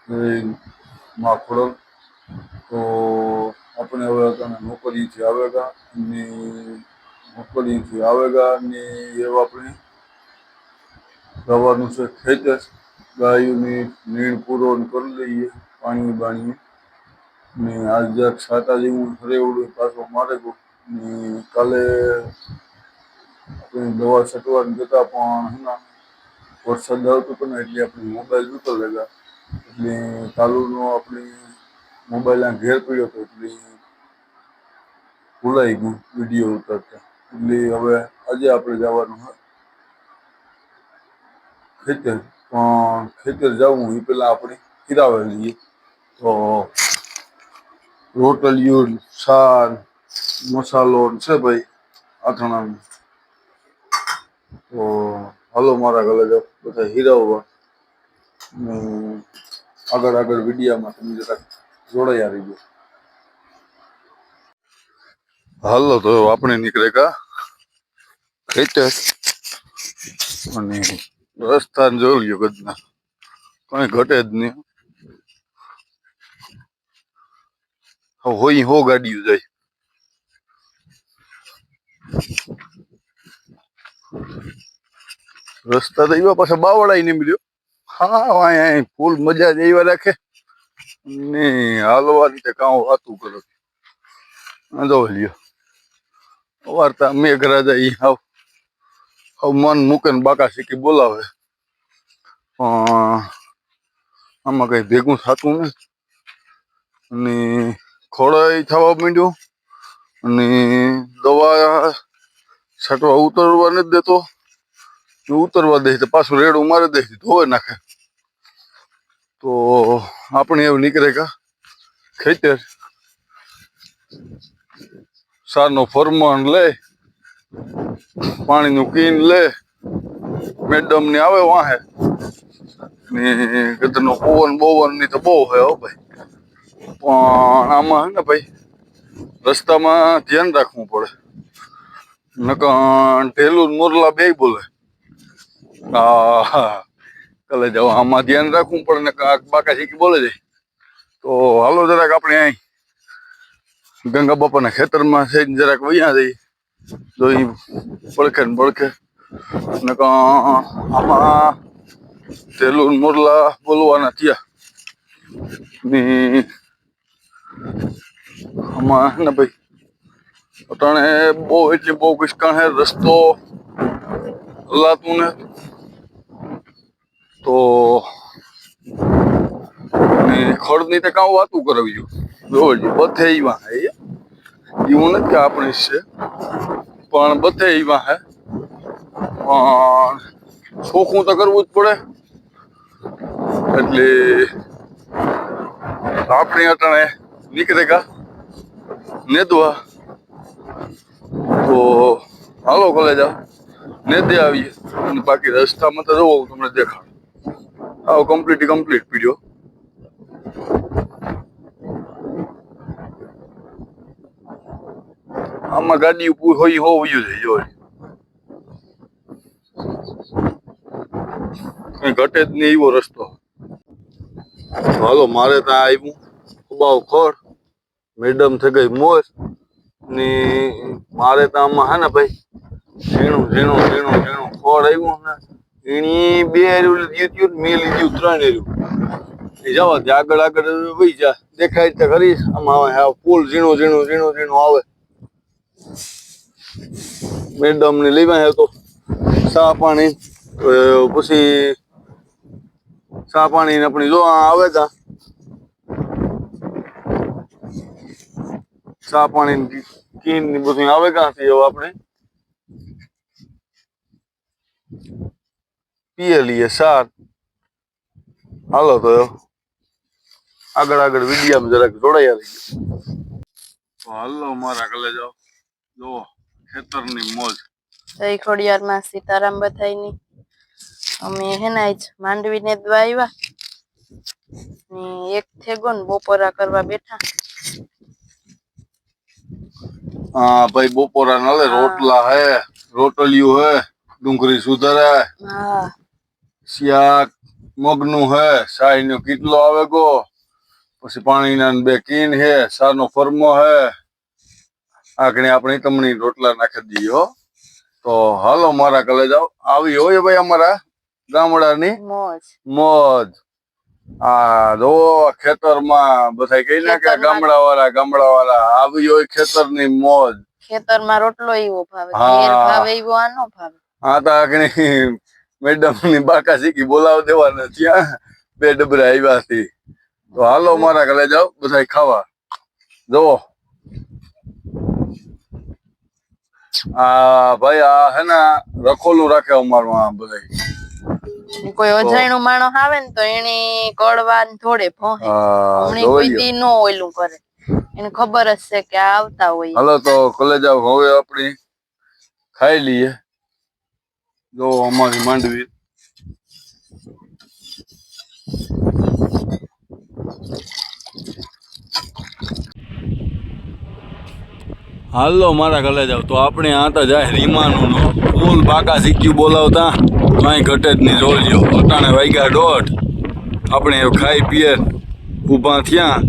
માખડો તો આપણે હવે તને નોકરીથી આવેગા ને નોકરીથી આવેગા ને એવું આપણે જવાનું છે ખેતર ગાયોની નીણ પૂરો કરી લઈએ પાણી બાણી ને આજ જરાક છાતા જેવું રેવડું પાછો મારે ગયો ને કાલે આપણે દવા છટવાની જતા પણ હમણાં વરસાદ આવતો હતો ને એટલે આપણે મોબાઈલ નહોતો લેગા એટલે કાલુનો આપણે મોબાઈલ આ ઘેર પડ્યો હતો એટલે ભૂલાઈ ગયું વિડીયો ઉતારતા એટલે હવે આજે આપણે જવાનું હોય ખેતર પણ ખેતર જવું એ પેલા આપણે હિરાવે લઈએ તો રોટલીયું સાર મસાલો છે ભાઈ આથણાનું તો હાલો મારા ગલે જાઓ બધા હીરાવવા આગળ આગળ વિડીયામાં તમે જરાક જોડાયા રહીજો. હાલો તો આપણે નીકળેગા ખેતર અને રસ્તા જોઈ લ્યો ગદના કઈ ઘટે જ નહીં હોય હો ગાડીઓ જાય રસ્તા તો એવા પાછા બાવળાઈ નીકળ્યો હા અહીંયા ફૂલ મજા જ એવા રાખે ને હાલવાની તે કામ વાતું કરો જો લ્યો વાર્તા મેઘરાજા ઈ હાવ મન મૂકે ને બાકા શીખી બોલાવે આમાં કઈ ભેગું થતું ને અને ખોળાઈ થવા માંડ્યું અને દવા છાંટવા ઉતરવા નથી દેતો ઉતરવા દે તો પાછું રેડું મારી દે ધોવે નાખે તો આપણે એવું નીકળે કા ખેતર સારનો ફરમાન લે પાણીનું કીન લે મેડમ ને આવે વાહે ને ગદનો પવન બોવન ની તો બહુ હે હો ભાઈ પણ આમાં હે ને ભાઈ રસ્તામાં ધ્યાન રાખવું પડે નકર ઢેલું મોરલા બે બોલે કલે જાવ આમાં ધ્યાન રાખવું પડે ને બાકા શીખી બોલે જાય તો હાલો જરાક આપણે અહીં ગંગા બાપાના ખેતરમાં છે જરાક વૈયા જઈ તો એ પડખે ને પડખે નકર આમાં ઢેલું મોરલા બોલવાના થયા ને આમાં હે ને ભાઈ અટાણે બહુ એટલે બહુ કિસકાણ હે રસ્તો હલાતું ને તો ખડની તે કામ વાતું કરાવ્યું જોજો બધે એવા હે એવું નથી કે આપણે છે પણ બધે એવા હે પણ ચોખ્ખું તો કરવું જ પડે એટલે આપણે અટાણે નીકળે કા નેદવા તો હાલો કોલેજ નેદે આવીએ અને બાકી રસ્તામાં તો જોવો તમને દેખાડ આવો કમ્પ્લીટ પીડ્યો આમાં ગાડી હોય હોવું જોઈએ કઈ ઘટે જ નહીં એવો રસ્તો હાલો મારે ત્યાં આવ્યું ઉબાવ ખોર મેડમ થઈ ગઈ મોર ને મારે તો આમાં હે ને ભાઈ ઝીણું ખોળ આવ્યું ને એની બે હાર્યું મેં લીધું 3 હાર્યું એ જવા દે આગળ વહી જા દેખાય તો ખરી આમાં આવે પુલ ઝીણું આવે મેડમ ને લેવા તો ચા પાણી પછી ચા પાણી ને આપણી જો આવે તા ચા પાણી કીન ની બધું આવે ક્યાંથી હવે આપણે પીએ લઈએ સાર હાલો તો આગળ વિડીયામાં જરાક જોડાયા રહીએ તો હાલો મારા કલે જાઓ જો ખેતરની મોજ જય ખોડિયારમાં સીતારામ બધાયની અમે હેના જ માંડવીને દવા આવ્યા ને એક થેગો ને બપોરા કરવા બેઠા હા ભાઈ બપોરા નલે રોટલા હે રોટલિયું હે ડુંગળી સુધારે હા શાક મગનું હે, શાહીનો કીટલો આવે ગો, પછી પાણીના 2 કીન હે, સાનો ફરમો હે. આગળ આપણે તમને રોટલા નાખી દઈએ હો. તો હાલો મારા કલે જાઓ. આવી હોય ભાઈ અમારા ગામડાની મોજ. મોજ. આ જો ખેતરમાં બધા કઈ ના કે ખેતરમાં- ગામડાવાળા આવી હોય ખેતરની મોજ. ખેતરમાં રોટલો એવો ભાવે, હા. ઘેર ભાવે એવો આ નો ભાવે. આ તો આગળ મેડમ ની બાકા શીખી બોલાવ દેવાના ત્યાં 2 ડબરા આવ્યા છે. તો હાલો મારા ઘરે જાઓ બધા ખાવા. જુઓ આ ભાઈ આ હે ને રખોલું રાખે અમારું આ બધા. કોઈ અજાણ્યું માણસ આવે ને તો એની કડવા ને થોડે ભોહે. હમણાં કોઈ દી નો ઓયલું કરે, એને ખબર જ છે કે આ આવતા હોય. હાલો તો કલે જાવ. હવે આપણી ખાઈ લઈએ. જો અમારી માંડવી. હાલો મારા ઘરે જાવ. તો આપણે આ તો જાય રીમાનું નો ફૂલ બાકા શીખ્યું બોલાવતા કઈ ઘટે જ નહીં. રોલ્યો અટાણે વાગ્યા 1:30. આપણે ખાઈ પીએ ઊભા થયા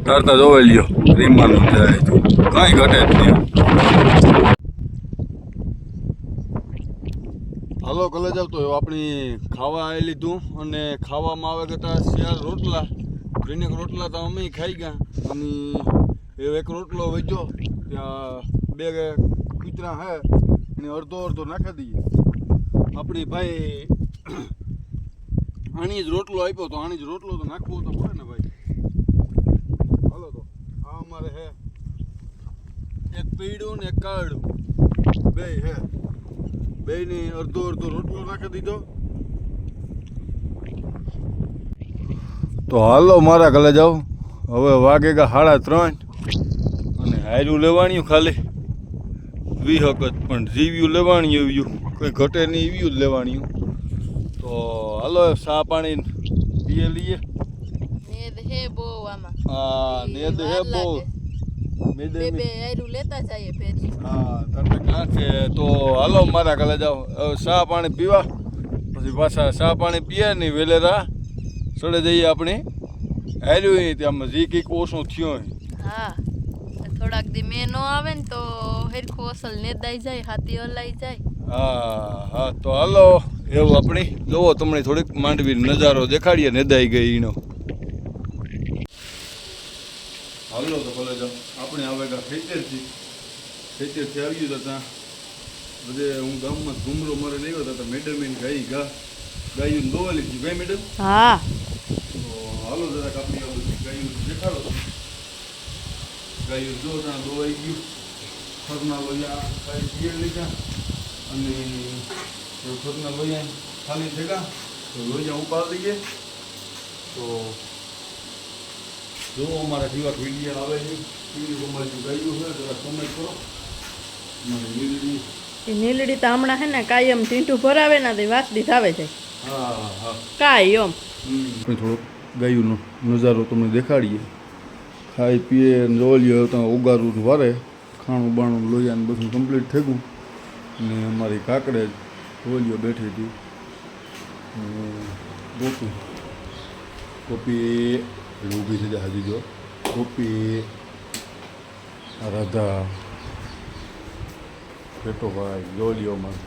તરતા જોવે લ્યો રીમાનું જાય તો કઈ ઘટે જ નહીં. હાલો કલે જાવ. તો આપણી ખાવા આવી લીધું અને ખાવામાં આવે કરતા 4 રોટલા. 3 રોટલા તો અમે ખાઈ ગયા અને એક રોટલો વેચો ત્યાં 2 કૂતરા હે અને અડધો નાખી દઈએ. આપણી ભાઈ આની જ રોટલો આપ્યો તો આની જ રોટલો તો નાખવો તો પડે ને ભાઈ. હાલો તો આ અમારે હે એક પીળું ને એક કાળું 2 હે. 2 ને અડધો રોટલો નાખી દીધો. તો હાલો મારા ઘરે જાઓ. હવે વાગેગા 3:30 અને હાર્યું લેવાણ્યું ખાલી 20 વખત પણ જીવ્યું લેવાણ્યું આવ્યું કંઈ ઘટે નહીં એવ્યું જ લેવાણ્યું. તો હાલો ચા પાણી પીએ લઈએ. નેદ હે બહુ આમાં. હા નેદ હે બહુ. બે આયરું લેતા જઈએ ફેર. હા તરત કાંઠે. તો હાલો મારા ઘરે જાઓ. હવે ચા પાણી પીવા પછી પાછા ચા પાણી પીએ નહીં વેલેરા સડે જઈએ આપણે હાર્યું ત્યાં જી કંઈક ઓછું થયો. હા થોડાક દી મેં નો આવે ને તો હેરખું અસલ નેદાઈ જાય, હાથી હલાઈ જાય. હા તો હાલો એવું આપણી જોવો તમને થોડીક માંડવી નજારો દેખાડીએ નેદાઈ ગઈ એનો. હાલો તો ભલે જાઓ. આપણે આવે ખેતરથી આવ્યું તો ત્યાં બધે હું ગામમાં ઘૂમરો મારે નહીં આવ્યો તો મેડમ એને ગાયું દોવા લીધી. ગાય મેડમ. હા તો હાલો જરાક આપણી આ બધી ગાયું દેખાડો. ગાયું જો ત્યાં દોવાઈ ગયું. ખરના લોયા કાંઈ પીએ લીધા અને ખરના લોયા ખાલી થયા તો લોયા ઉપાડી દઈએ. તો જો અમારા જેવા વિડીયો આવે છે વિડીયો અમારી ગાયું છે જરા કોમેન્ટ કરો. નીલડી તો હમણાં હે ને કાયમ ટીંટું ભરાવે ના તે વાસડી થાવે છે. હા કાયમ થોડોક ગાયુંનો નજારો તમને દેખાડીએ. ખાઈ પીએ જોલીએ ત્યાં ઉગારું વારે ખાણું બાણું લોહીને બધું કમ્પ્લીટ થઈ ગયું. ને અમારી કાકડે જોલીઓ બેઠી હતી. ગોપી ઊભી થઈ જાય હજી જો. ગોપી રાધા પેટોભાઈ જોલીઓમાં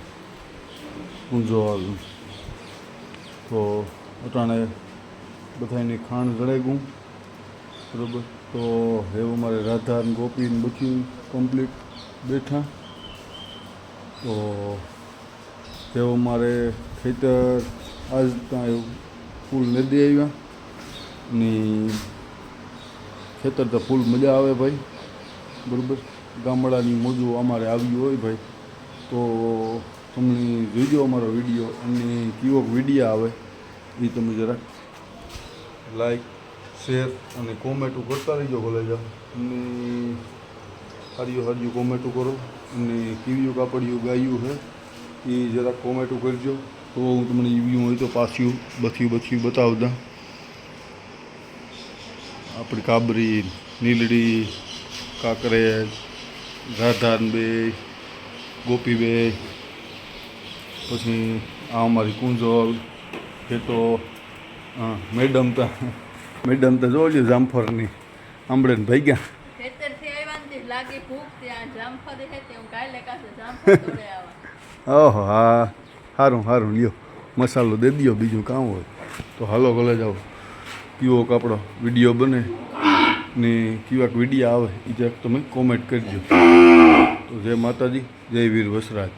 કુંજોલ. તો અટાણે બધાની ખાણ જળાઈ ગયું બરાબર. તો એવું મારે રાધા ને ગોપી ને બધું કમ્પ્લીટ બેઠા. તો તેઓ મારે ખેતર આજ ત્યાં એવું ફૂલ નદી આવ્યા ને ખેતર તો ફૂલ મજા આવે ભાઈ બરાબર. ગામડાની મોજું અમારે આવ્યું હોય ભાઈ. તો તમને જોઈજો અમારો વિડીયો અને કેવો વિડીયો આવે એ તમે જરાક લાઈક શેર અને કોમેન્ટો કરતા રહીજો ભલે જા. અને હરિયું કોમેન્ટો કરો અને કેવી કાપડિયું ગાયું છે એ જરાક કોમેન્ટો કરજો. તો હું તમને એવી હોય તો પાછું બથ્યું બતાવતા. આપણી કાબરી નીલડી કાંકરેજ રાધાન 2 ગોપી 2 પછી આ અમારી કુંજોલ ખેતો હા મેડમ તો જોજો જામફળની આંબળે ને ભાઈ ગયા. ખેતરથી આવ્યા ને તે લાગી ભૂખ ત્યાં જામફળ હે તે હું કાલે કાસે જામફળ તોડે આવા. ઓહો હા સારું લ્યો મસાલો દે દ્યો બીજું કામ હોય તો હાલો કોલેજ આવો. કેવો આપણો વિડીયો બને ને કેવાક વિડીયો આવે એ જરાક તમે કોમેન્ટ કરજો. તો જય માતાજી, જય વીર વસરાજ.